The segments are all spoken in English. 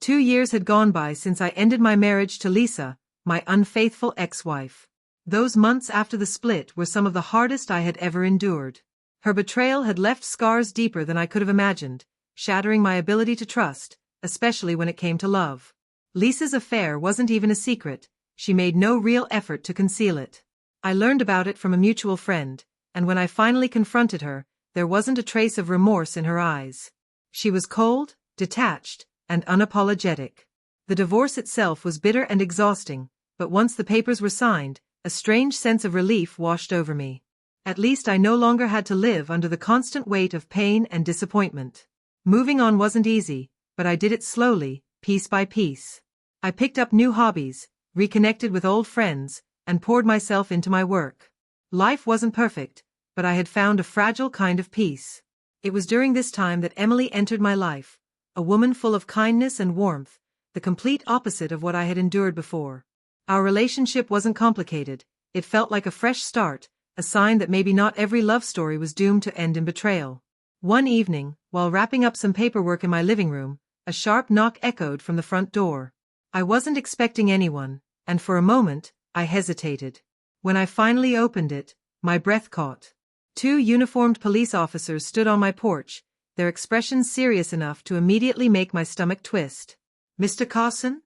2 years had gone by since I ended my marriage to Lisa, my unfaithful ex-wife. Those months after the split were some of the hardest I had ever endured. Her betrayal had left scars deeper than I could have imagined, shattering my ability to trust, especially when it came to love. Lisa's affair wasn't even a secret, she made no real effort to conceal it. I learned about it from a mutual friend, and when I finally confronted her, there wasn't a trace of remorse in her eyes. She was cold, detached, and unapologetic. The divorce itself was bitter and exhausting, but once the papers were signed, a strange sense of relief washed over me. At least I no longer had to live under the constant weight of pain and disappointment. Moving on wasn't easy, but I did it slowly, piece by piece. I picked up new hobbies, reconnected with old friends, and poured myself into my work. Life wasn't perfect, but I had found a fragile kind of peace. It was during this time that Emily entered my life, a woman full of kindness and warmth, the complete opposite of what I had endured before. Our relationship wasn't complicated, it felt like a fresh start, a sign that maybe not every love story was doomed to end in betrayal. One evening, while wrapping up some paperwork in my living room, a sharp knock echoed from the front door. I wasn't expecting anyone, and for a moment, I hesitated. When I finally opened it, my breath caught. 2 uniformed police officers stood on my porch, their expressions serious enough to immediately make my stomach twist. "Mr. Carson?"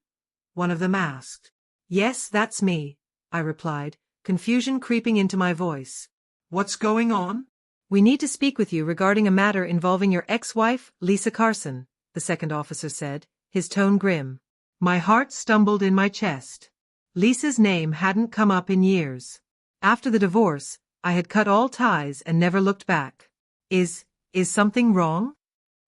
one of them asked. "Yes, that's me," I replied, confusion creeping into my voice. "What's going on?" "We need to speak with you regarding a matter involving your ex-wife, Lisa Carson," the second officer said, his tone grim. My heart stumbled in my chest. Lisa's name hadn't come up in years. After the divorce, I had cut all ties and never looked back. Is something wrong?"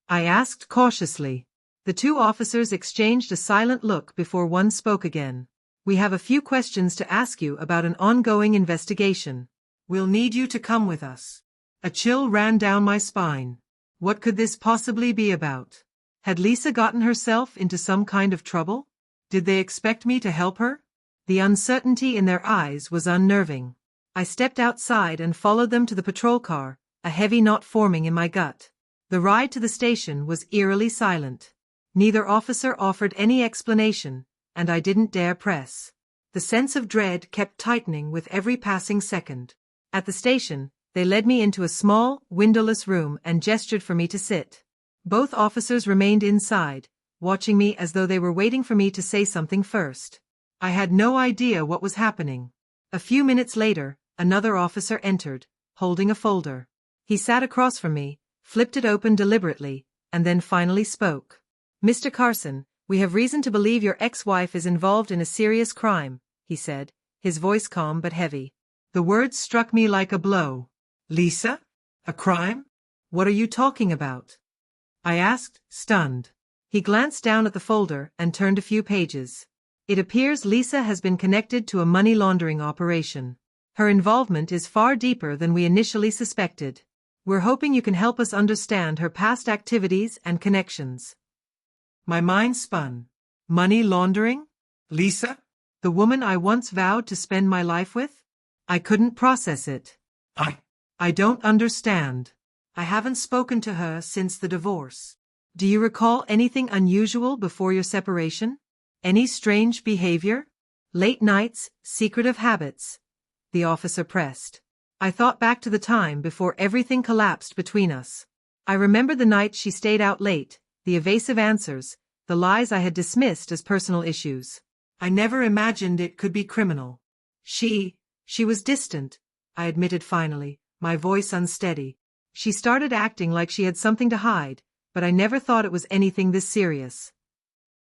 I asked cautiously. The 2 officers exchanged a silent look before one spoke again. "We have a few questions to ask you about an ongoing investigation. We'll need you to come with us." A chill ran down my spine. What could this possibly be about? Had Lisa gotten herself into some kind of trouble? Did they expect me to help her? The uncertainty in their eyes was unnerving. I stepped outside and followed them to the patrol car, a heavy knot forming in my gut. The ride to the station was eerily silent. Neither officer offered any explanation, and I didn't dare press. The sense of dread kept tightening with every passing second. At the station, they led me into a small, windowless room and gestured for me to sit. Both officers remained inside, watching me as though they were waiting for me to say something first. I had no idea what was happening. A few minutes later, another officer entered, holding a folder. He sat across from me, flipped it open deliberately, and then finally spoke. "Mr. Carson, we have reason to believe your ex-wife is involved in a serious crime," he said, his voice calm but heavy. The words struck me like a blow. "Lisa? A crime? What are you talking about?" I asked, stunned. He glanced down at the folder and turned a few pages. "It appears Lisa has been connected to a money laundering operation. Her involvement is far deeper than we initially suspected. We're hoping you can help us understand her past activities and connections." My mind spun. Money laundering? Lisa? The woman I once vowed to spend my life with? I couldn't process it. I don't understand. I haven't spoken to her since the divorce. Do you recall anything unusual before your separation? Any strange behavior? Late nights, secretive habits? The officer pressed. I thought back to the time before everything collapsed between us. I remembered the nights she stayed out late, the evasive answers, the lies I had dismissed as personal issues. I never imagined it could be criminal. She was distant, I admitted finally, my voice unsteady. She started acting like she had something to hide, but I never thought it was anything this serious.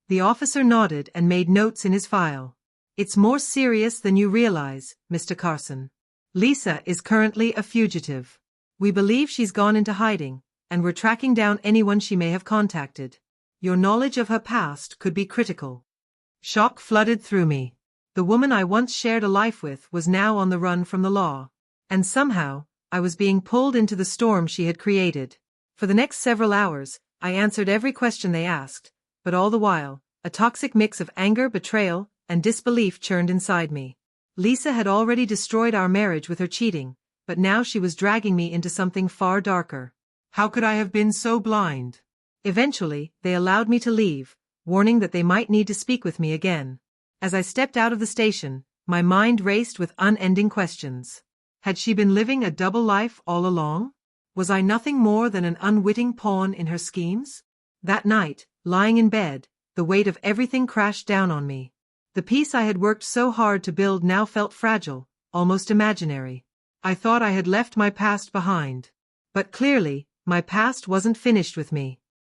The officer nodded and made notes in his file. It's more serious than you realize, Mr. Carson. Lisa is currently a fugitive. We believe she's gone into hiding, and we're tracking down anyone she may have contacted. Your knowledge of her past could be critical. Shock flooded through me. The woman I once shared a life with was now on the run from the law. And somehow, I was being pulled into the storm she had created. For the next several hours, I answered every question they asked, but all the while, a toxic mix of anger, betrayal, and disbelief churned inside me. Lisa had already destroyed our marriage with her cheating, but now she was dragging me into something far darker. How could I have been so blind? Eventually, they allowed me to leave, warning that they might need to speak with me again. As I stepped out of the station, my mind raced with unending questions. Had she been living a double life all along? Was I nothing more than an unwitting pawn in her schemes? That night, lying in bed, the weight of everything crashed down on me. The peace I had worked so hard to build now felt fragile, almost imaginary. I thought I had left my past behind. But clearly, my past wasn't finished with me.